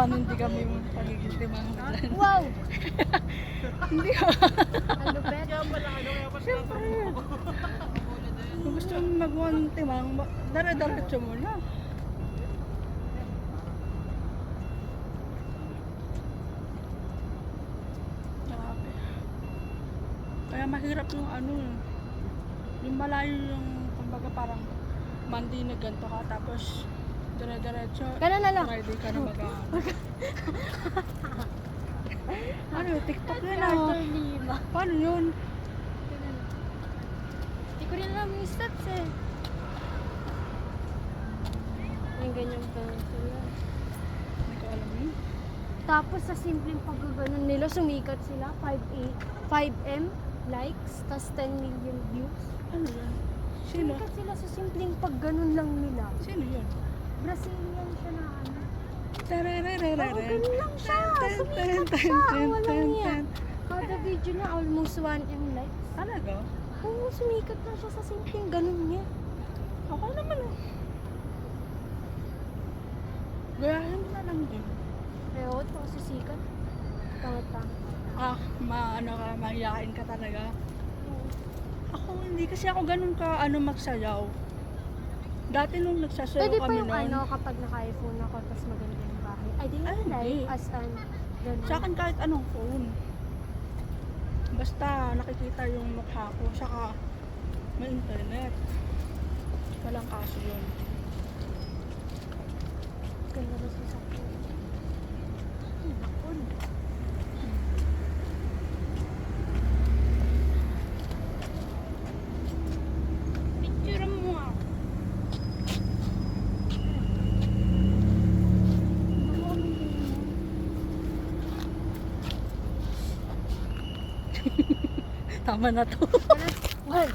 panindigan mo yung pagiging timang mo dyan. Wow! Hindi ko. Ang lupet. Siyempre. Kung gusto mo magawa ng timang, dara-daratso mo na. Grabe. Kaya mahirap yung ano, yung malayo yung, kumbaga parang mandi na ganito ka, tapos dara-daratso. Ganun na lang. Friday ka na ano yun, TikTok yun ah. Arthur Lima. Paano yun? Hindi ko rin alam yung steps eh. Yung ganyan pa sila. Hindi ko alam yun. Tapos sa simpleng paggaganon nila, sumikat sila. 5M likes, tas 10 million views. Ano yun? Sino? Sumikat sila sa simpleng pagganon lang nila. Sino yun? Brazilian siya na ano. Tararararara. Oo, ganun lang siya. Ten, Sumikat ten, siya. ten, Walang ten, niya. ten. Kada video niya almost 1M likes. Talaga? Oo, sumikat na siya sa simpleng ganon niya. Okay naman eh. Gayahin mo na lang din. Kaya ako ito kasi sikat. Tangat-tangat. Ano ka, mahihain ka talaga. Ako hindi kasi ako ganun ka magsayaw. Dati nung nagsasayaw Pwede pa kami yung noon. ano kapag naka-iPhone ako tapos maganda yung bahay. I didn't Ay, like hindi. as an ganun. Sa akin kahit anong phone. Basta nakikita yung mukha ko, saka may internet. Walang kaso yun. Ganda na sa sakit. Nakon. Picture mo ako. Tama na to. Well,